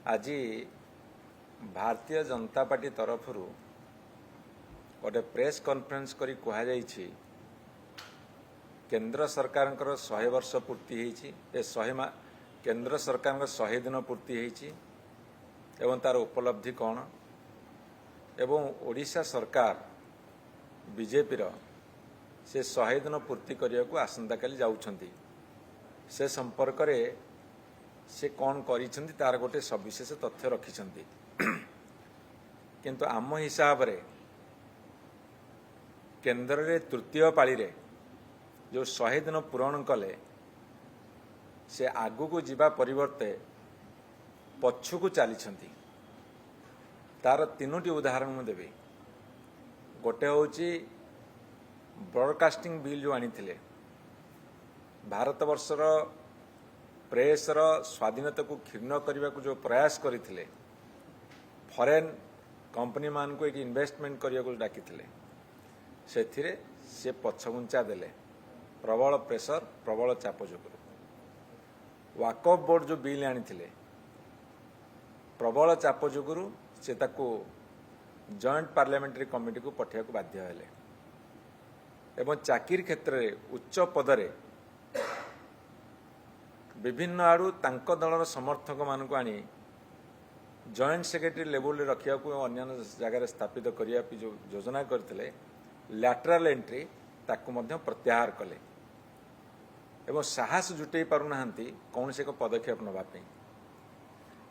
आज भारतीय जनता पार्टी तरफ गोटे प्रेस कॉन्फ्रेंस करी कहा जाइछि केंद्र सरकार 100 वर्ष पूर्ति होइछि ए 100 केंद्र सरकार 100 दिन पूर्ति होइछि एवं तार उपलब्धि कौन एवं ओडिशा सरकार बीजेपी से 100 दिन पूर्ति करने को आसंता काली जाउछंती से संपर्क रे से कौन करिछंती तार गोटे सविशेष तथ्य रखिछंती किंतु आम हिसाब रे केंद्र रे तृतीय पाली रे जो 100 दिन पूरण कले से आगु को जीवा परिवर्ते पछु को चली तार तीनोटी उदाहरण मु देबी। गोटे होची ब्रॉडकास्टिंग बिल जो आनी थिले भारत वर्षर प्रेसर स्वाधीनता को क्षीण करने को जो प्रयास करते फॉरेन कंपनी मान को एक इन्वेस्टमेंट करने को डाकी से पछघुंचा देले प्रबल प्रेसर प्रबल चाप जो वाकफ बोर्ड जो बिल आनी प्रबल चाप जो से ताको जॉइंट पार्लियामेंट्री कमिटी को पठिया को बाध्य हेले एवं चाकिर क्षेत्र में उच्च पदरे विभिन्न आड़ू तांको दलर समर्थक मान को आनी जॉइंट सेक्रेटरी लेवल रखा अन्य जगह स्थापित करने जो योजना करते लैटरल एंट्री ताकू मध्य प्रत्याहार कले एवं साहस जुटे पारुना कौन से पदक्षेप नापी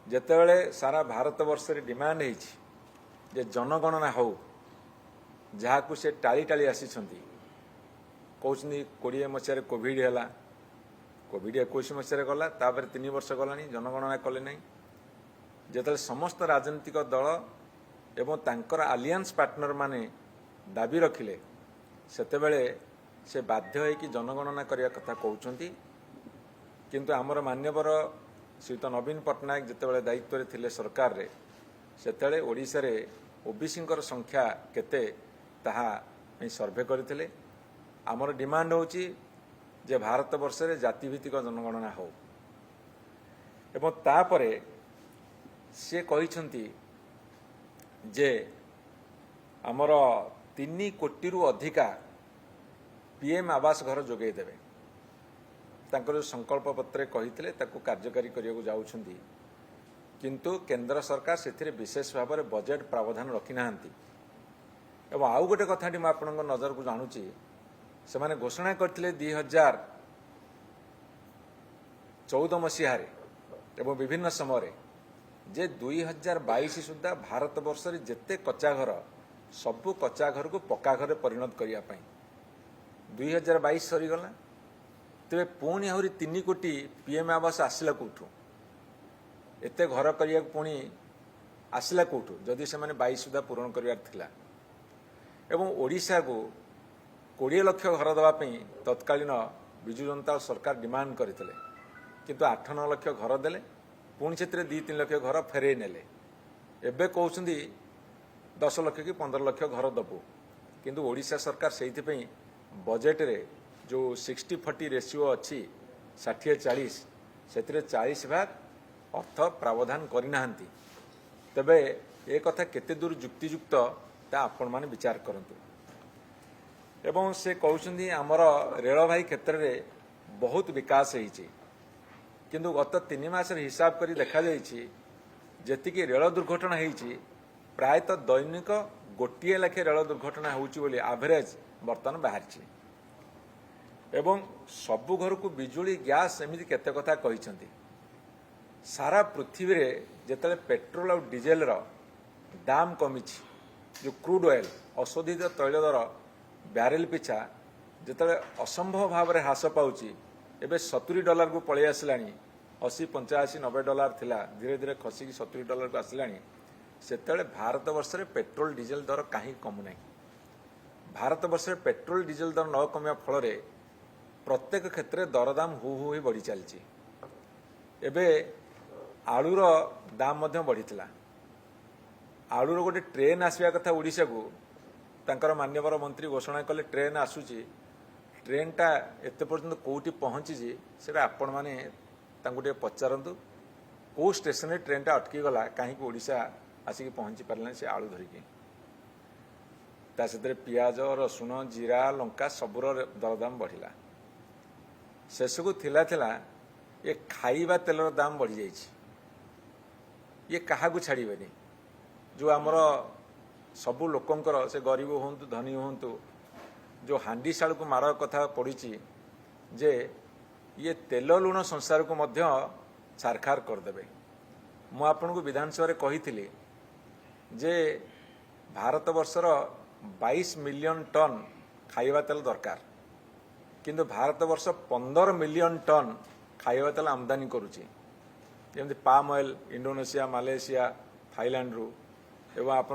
जेतेबेले सारा भारत वर्ष रे डिमांड होइछि जे जनगणना हो जहाँ से टाली टाली आसीछंती कहउछनी 20 मसीह कोविड है कोविड 21 मसीह गला तापर 3 वर्ष गलानी जनगणना कले नहीं जेतेबेले समस्त राजनीतिक दल एवं तांकर आलियंस पार्टनर माने दाबी रखिले सेतेबेले से बाध्य है कि जनगणना करिया कथा कहउछंती किंतु आमर मान्यवर श्रीयुत नवीन पट्टनायक जितेबाला दायित्व रे थिले सरकार रे सेतेबेले ओडिशा रे ओबीसी संख्या केते ताहा सर्वे करथिले आमर डिमांड होची जे भारत वर्ष रे जातिभित्तिक जनगणना हो एवं तापरे से कहिसंती जे आमर 3 कोटी रु अधिका पीएम आवास घर जोगै देबे तांकर जो संकल्प पत्र कही कार्यकारी करने जाउछंती किंतु केंद्र सरकार से विशेष भाव में बजेट प्रावधान रखी ना एवं आउ गोटे कथाटी मैं आपण नजर को जानुची से माने घोषणा करथिले 2014 मसीह एवं विभिन्न समय जे 2022 सुधा भारत वर्ष रे जेते कच्चा घर सबु कच्चा घर को पक्का घर परिणत करिया पई 2022 सरीगला तेरे पुणी आहरी 3 कोटी पीएम आवास आसला कौटू एते घर करिया पुणी आसला कौटू जदि से माने 22 सुधा पूरण करिवार थिला एवं ओडिशा को 20 लाख घर दवा पई तत्कालीन बिजु जनता सरकार डिमांड करथिले किंतु 8-9 लाख घर देले पुणी से 2-3 लाख घर फेरे नेले एबे कहउछंदी 10 लाख कि 15 लाख घर दबु किंतु ओडिशा सरकार सेहिथि पई बजेट रे जो 60-40 रेशियो अच्छी 60-40 से 40 भाग अर्थ प्रावधान करना तेबे ए कथा केते दूर युक्तियुक्त ता आपण माने विचार करंतु एवं से कहउछंदी हमर रेलभाई क्षेत्र में बहुत विकास होईछि किंतु गत 3 मास हिसाब करी देखा जाईछि जेतिकी रेल दुर्घटना होईछि प्रायतः दैनिक 1 लाख रेल दुर्घटना होउछि बोली एवरेज वर्तमान बाहरछि एवं सबु घर को बिजुली गैस एमती केते कथा कहिसंती सारा पृथ्वी रे जेतले पेट्रोल और डीजेल रो दाम कमी जो क्रूड ऑयल अशोधित तैल दर बैरेल पिछा जेतले असंभव भाव में ह्रास पाउची एबे $70 को पळै आसलानी 80, 85, $90 थिला धीरे धीरे खसिकी $70 को आसलानी सेतले भारत वर्ष रे पेट्रोल डीजेल दर काहे कमु नै भारत वर्ष रे पेट्रोल डीजेल दर न कमिया फल रे प्रत्येक क्षेत्र में दरदाम हु हु ही बढ़ी चलती एबे आलूर दाम बढ़ी आलूर गोटे ट्रेन आसवा कथा ओडिशा को तांकर मान्यवर मंत्री घोषणा कले ट्रेन आसूची ट्रेनटा एत पर्यंत कौटी पहुँची से आपण मैंने पचारतु कौ स्टेशन ट्रेन टा अटकी गला कहीं ओडिशा आसिक पहुंची पारे से आलू धरिकी से पियाज रसुण जीरा लंका सबूर दरदाम बढ़ला शेषकू थिला ये खाइबा तेलर दाम बढ़ी जाइए ये क्या छाड़बेनि जो आमर सबू लोकंकर से गरीब हूँ धनी हूँ जो हांडी शाल को मार कथा पड़ी जे ये तेल लुण संसार को मध्य छारखार करदे मु आपन को विधानसभा कही जे भारत वर्षर 22 मिलियन टन खाइबा तेल दरकार किंतु भारत वर्ष 15 मिलियन टन खाइबा तेल आमदानी करुच्ची जमी palm oil Indonesia Malaysia Thailand रु एवं आप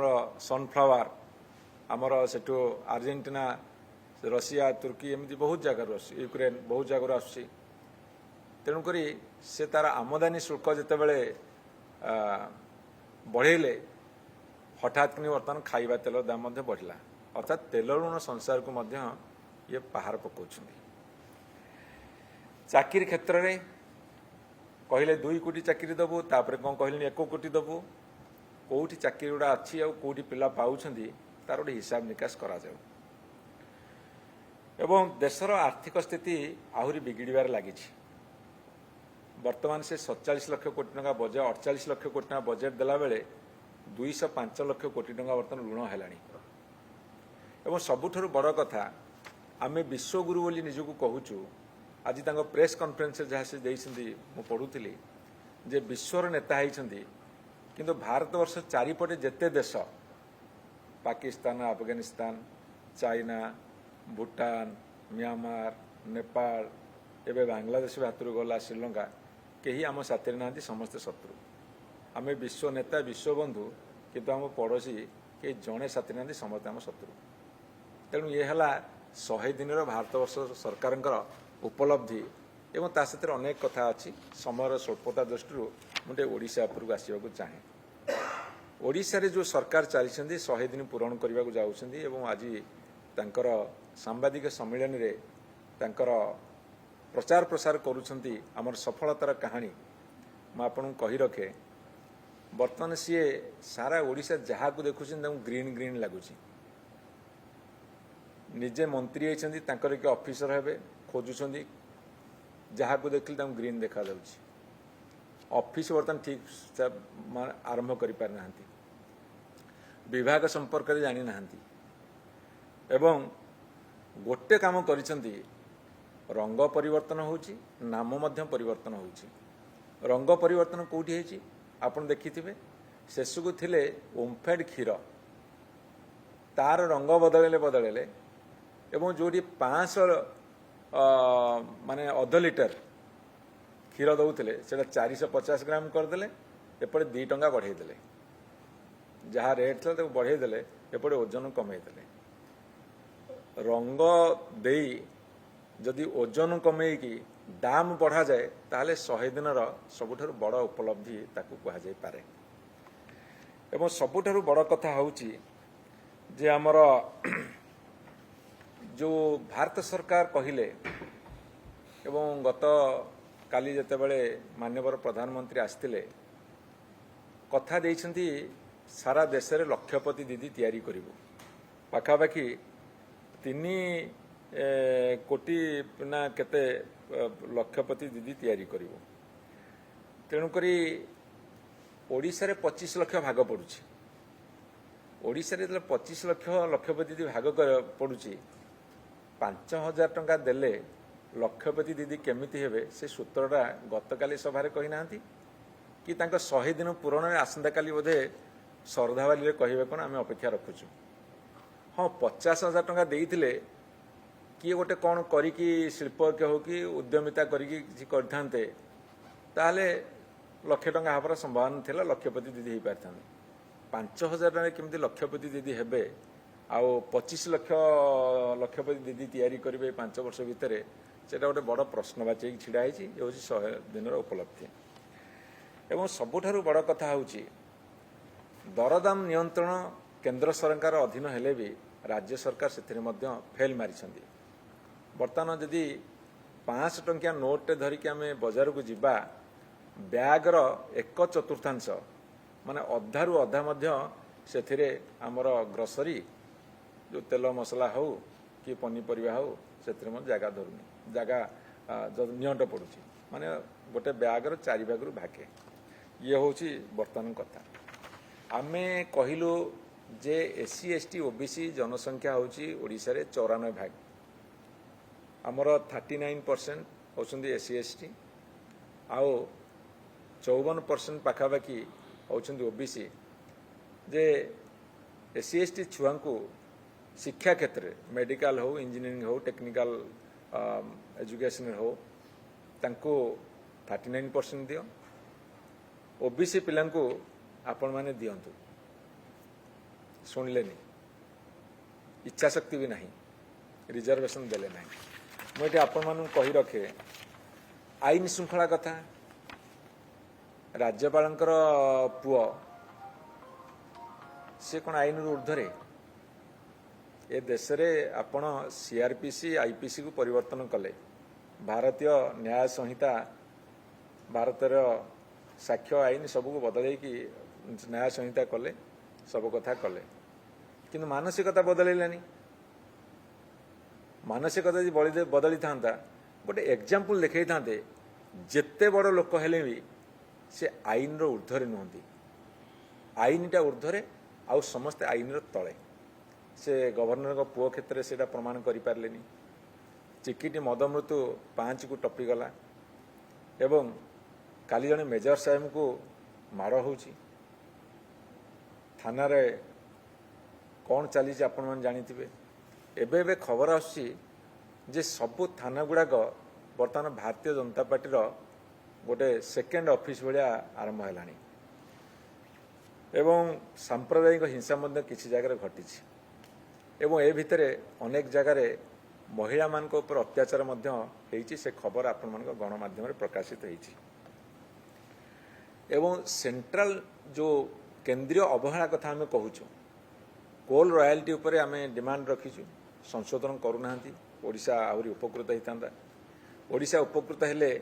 सनफ्लावर आमर सेठू अर्जेंटीना रशिया तुर्की एमती बहुत जगार यूक्रेन बहुत जगार आसुच्ची तेणुक से तार आमदानी शुल्क जिते बड़े बढ़ेले हठात कि बर्तमान खाइबा तेल दाम बढ़ला अर्थात तेल लुण संसार को ये पहाड़ पकाउं चाकरी क्षेत्र में कहले 2 कोटी चाकरी दबू तापर कौन कहले 1 कोटी दबू कौटी चाकरी गुड़ा अच्छी आ कौटी पिला पाउछंदी तार गोटे हिसाब निकास करा जाऊ एवं देशर आर्थिक स्थिति आहुरी बिगिड़बार लगी वर्तमान से 47 लाख कोटी टंका बजेट 48 लाख कोटी टंका बजेट देला बेले 205 लाख कोटी टंका वर्तमान ऋण हैलानी एवं सबुठारु बड़ कथा आमे विश्वगुरु बोली निजको कहूचु आज तांको प्रेस कॉन्फ्रेंस जहाँ से देइछंदी मु पढुथिली जे विश्वर नेता होइछंदी किंतु भारत वर्ष चारिपटे जेते देश पाकिस्तान अफगानिस्तान चाइना भूटान म्यांमार नेपाल एवं बांग्लादेश भातु गला श्रीलंका कहीं आम साथी ना समस्ते शत्रु आम विश्व नेता विश्व बंधु किंतु आम पड़ोशी कई जड़े साथी ना समस्ते आम शत्रु तेणु ये है 100 दिन भारत वर्ष सरकार उपलब्धि एवं ता साथ अनेक कथा अच्छी समय स्वल्पता दृष्टि मुझे ओडिशा उपरको आसवाक चाहे ओडिशा रे जो सरकार चली 100 दिन पूरण करने को जाउछंदी एवं आज तांकर सांबादिक सम्मेलन रे तांकर प्रचार प्रसार करुछंती आमर सफलतार कहानी मुझे कही रखे बर्तमान सी सारा ओडिशा जहाँ को देखुं ग्रीन ग्रीन लगुच निजे मंत्री होती किए ऑफिसर हे खोजुंट जहाँ को देखिए ग्रीन देखा ऑफिस बर्तमान ठीक आरंभ कर पारिना विभाग संपर्क में जानी ना एवं गोटे काम करिसेंती रंग परिवर्तन होउची नाम मध्य परिवर्तन होउची रंग परिवर्तन कोठी हेची आपण देखिथिबे शेषकु थिले ओमफेड क्षीर तार रंग बदलेले एवं जोडी 500 माने अध लिटर क्षीर दउथिले सेटा 450 ग्राम करदेले एपटे 2 टंका बढ़ेदेले जहाँ रेट था बढ़ेदेले एपटे ओजन कमेदेले रंग देई जदि ओजन कमेकी दाम बढ़ा जाए ताहले 100 दिन सबुठारु बड़ उपलब्धि ताकू कहा जाय पारे एवं सबुठारु बड़ कथा होउची जे हमर जो भारत सरकार कहिले एवं गत काली जते बळे माननीय प्रधानमंत्री आस्तिले कथा देइछंती सारा देश रे लक्षपति दीदी तैयारी करिवो पाखापाखि 3 कोटी ना केते लक्षपति दीदी तैयारी करिवो तेणुकरी ओडिशा रे 25 लाख भाग पड़ुछि ओडिशा रे 25 लाख लक्षपति दीदी भाग पड़ुछि 5000 टंका देले लक्षपति दीदी केमिति हेबे से सूत्रटा गतकाली सभारे कहि नांती कि तांका 100 दिन पूरण आसंता काली बोधे श्रद्धावाली कहबे कोन आमे अपेक्षा रखुछु हाँ 50,000 टंका देइथिले किए गोटे कौन करिकी शिल्प हो कि उद्यमिता करिकी किछि करथांते ताहले लक्ष टंका हबार संभावना थिला लक्षपति दीदी हो पारि 5,000 टंका केमती लक्षपति दीदी हेबे आउ 25 लाख लक्षपति दीदी तैयारी करेंगे 5 वर्ष भितर सेटा गोटे बड़ प्रश्नवाची छिड़ा है 100 दिन उपलब्धि एवं सबुठारु बड़ कथा होउची दरदाम नियंत्रण केंद्र सरकार अधीन हेले भी राज्य सरकार से फेल मारी बर्तमान जदि 500 टंकिया नोट धरिकी आम बजार को जीवा ବ୍ୟାଗର 1/4 ମାନେ ଅଧାରୁ ଅଧା ମଧ୍ୟ ସେଥିରେ ଆମର ଗ୍ରୋସରୀ जो तेल मसला हो कि पनीपरिया हो से जगह धरुनी जगह नियंट पड़ू माने गोटे ब्यागर 4 भागरू भागे ये हूँ बर्तमान कथा आमे कहलु जे एससी एसटी ओबीसी जनसंख्या होची ओडिशा रे 94 भाग आमर 39% होचंदी एससी एसटी आओ 54% पाखापाखि होचंदी ओबीसी जे एससी एसटी छुआ को शिक्षा क्षेत्र मेडिकल हो इंजीनियरिंग हो टेक्निकल एजुकेशन हो तांको 39% दियो ओबीसी पिलांको आपण माने दियंतु सुनलेनी इच्छा शक्ति भी नहीं रिजर्वेशन देले नहीं मुझे आपण मानू कही रखे आईन श्रृंखला कथा राज्यपालंकर पुओ से कौन आईन ऊर्धरे ए देश रे आपण सीआरपीसी आईपीसी को परिवर्तन कले भारतीय न्याय संहिता भारतर साक्ष्य आईन सबको बदल कि न्याय संहिता कले सब कथा कले किंतु मानसिकता बदलैलानी मानसिकता जी बदली था गोटे एग्जाम्पल देखई था जेते बड़ लोक हेले भी से आईन रो ऊर्ध्वरे नुहंती आईनटा ऊर्ध्वरे आउ समस्ते आईन रो तले से गवर्नर को पुओ क्षेत्र से प्रमाण कर पार्लेनी चिकिटी मद मृत्यु 5 को टपीगला एवं काली जने मेजर साहेब को माड़ हो थाना रे कौन चली आपण मैंने जानी एबे खबर आसुची जे सबु थाना गुड़ाक बर्तमान भारतीय जनता पार्टी गोटे सेकेंड ऑफिस भाया आरंभ है एवं सांप्रदायिक हिंसा किसी जगह घटी एवं ए भितर अनेक जगार महिला मान ऊपर अत्याचार होती से खबर आपण मान गणमाध्यम प्रकाशित होती एवं सेंट्रल जो केंद्रीय अवहेला कथा आम कहूँ कोल रॉयल्टी उपर आम डिमांड रखीचु संशोधन करूना ओडिशा आहरी उपकृत होता ओडिशा उपकृत हेले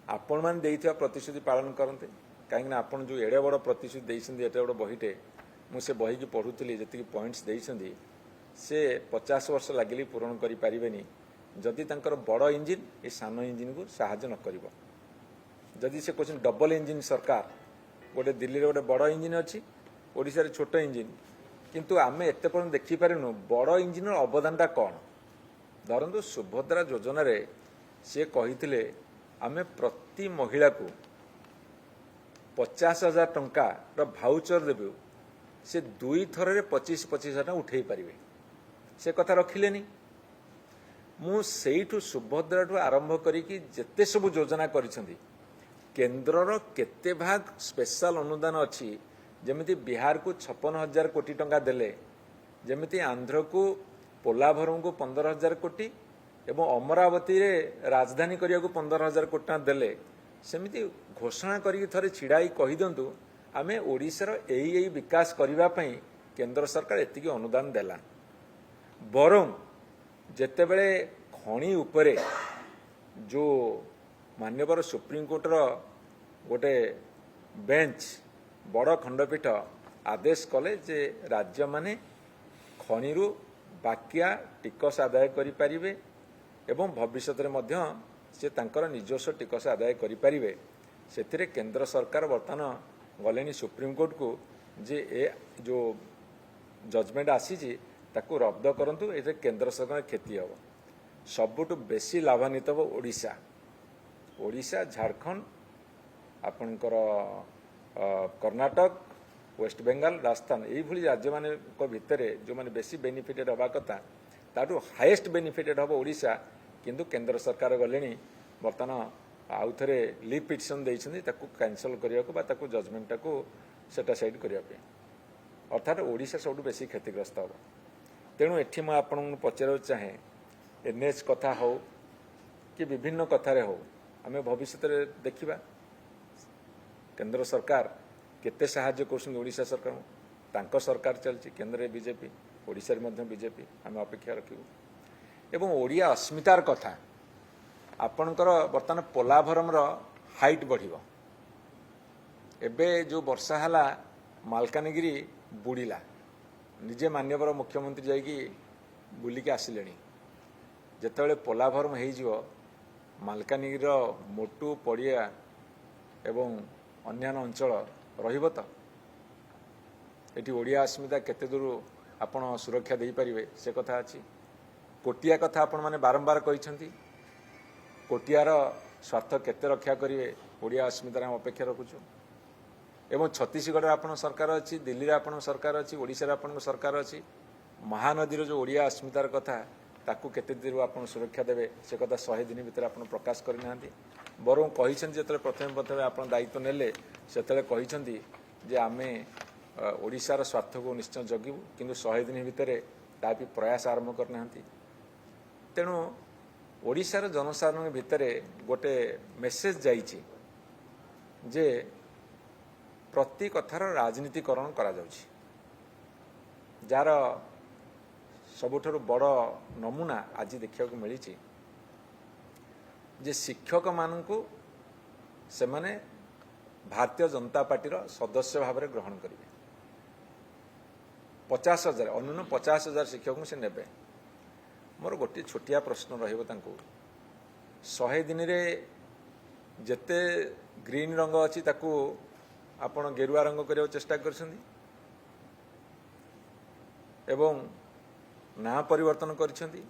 आपण मान देइथिबा प्रतिश्रुति पालन करते कहीं आपन जो एड़े बड़ प्रतिश्रुति देइछन्ती एटे बड़ बहीटे मुझे बही की पढ़ुली जी पॉइंट्स देइछन्ती से 50 वर्ष लगिली पूरण करि परिबेनी जदि तांकर बड़ इंजिन ए सान इंजिन को साहाय्य न करिवो जदि से क्वेश्चन डबल इंजिन सरकार गोटे दिल्ली रे गोटे बड़ इंजिन अच्छी ओडिशा रे छोट इंजिन किंतु आमे एते पर्यंत देखि पारिनु बड़ इंजिन अवदानटा कौन धरतु सुभद्रा योजना रे से कहिथिले आमे प्रति महिला को 50,000 टंका भाउचर देबु से 2 थर 25,000 उठे पारिबे से कथा रखिलेनी मु सेइठु सुभद्रा ठु आरंभ करिकी जेते सब योजना करिसेंती केंद्रर केते भाग स्पेशल अनुदान अच्छी जमिति बिहार को 56,000 कोटी टंका देले जमिति आंध्र को पोलाभरम को 15,000 कोटी एवं अमरावती रे राजधानी करिया को 15,000 कोटी टंका देले सेमिति घोषणा करी थरे छिड़ाई कहि दंतु आमे ओडिशार एई विकास करिबा पई केंद्र सरकार एतिकी अनुदान देला बरं जेतेबेले खणी उपरे जो मान्यवर सुप्रीम कोर्टर गोटे बेंच बड़ खंडपीठ आदेश कले जे राज्य माने खणीरू बाकिया टिकस आदाय करि परिबे एवं भविष्य में मध्य से तांकर निजस्व टिकस आदाय करि परिबे सेथिरे केंद्र सरकार बर्तमान गलेनी सुप्रीम कोर्ट को जे ए जो जजमेंट आसी ताकू रद्द करंतु ए केंद्र सरकार क्षति हम सबुठ बेसी लाभान्वित हो ओडिशा ओडिशा झारखंड आपणकर कर्नाटक वेस्ट बेंगल राजस्थान यही राज्य मान भितर जो मैंने बेसी बेनिफिटेड हवा कथा ताठू हाईएस्ट बेनिफिटेड हम ओडिशा किंतु केंद्र सरकार गले बर्तमान आउ थे लीव पिटिशन देइछन्ती ताकू कैंसल करने को जजमेंट को सेटासाइड करने अर्थात ओडिशा सब बेसी क्षतिग्रस्त हम तेणु एठी मैं आपन पचार चाहे एनएच कथा हो कि विभिन्न कथार हो आम भविष्य में देखा केंद्र सरकार केते साहाय्य कर ओडिशा सरकार तांको सरकार चलती केंद्र बीजेपी ओडिशा बीजेपी आम अपेक्षा रखू एवं ओडिया अस्मितार कथा आपणकर बर्तमान पोलाभरम हाइट बढ़िबो एबे जो वर्षा हला मालकानगिरी बुड़ीला निजे मान्यवर मुख्यमंत्री जाइकी बुलिकी आसिले जिते पोलाभरम हो मालकानगिरी मोटू पड़िया एवं अन्यान्य अंचल रहिबो तो एटी ओडिया अस्मिता केते दूर आपण सुरक्षा दे पारिबे से कथा अछि। कोटिया कथा आपण माने बारंबार कहिसंती कोटियार स्वार्थ केते रक्षा करिवे ओडिया अस्मितार हम अपेक्षा रखुछु। एवं छत्तीसगढ़ आपण सरकार अच्छी दिल्ली आपण सरकार अच्छी ओडिशा आपण सरकार अच्छी महानदीर जो ओडिया अस्मितार कथा ताकू केते दूर आपण सुरक्षा देवे से कथा 100 दिन भीतर आपण प्रकाश करना बरं कहिसंती जतले प्रथम प्रथम आपण दायित्व नेले सेतले कहिसंती जे आमे ओडिशार स्वार्थ को निश्चय जगिबू किंतु 100 दिन भीतर तापि प्रयास आरंभ करना तेणु ओडिशार जनसाधारण भितर गोटे मेसेज जाइछि जे प्रति कथार राजनीतिकरण करा जाउछि जार सबुठारु बड़ नमूना आज देखा मिली जे शिक्षक मानू से माने भारतीय जनता पार्टी सदस्य भाव में ग्रहण करेंगे 50,000 अन्यून 50,000 शिक्षक से नेबे। मोर गोटे छोटिया प्रश्न रही 100 दिन रे जेते ग्रीन रंग अच्छी ताकू आपण गेरुआ रंग करने चेष्टा करछंदी एवं ना परिवर्तन करछंदी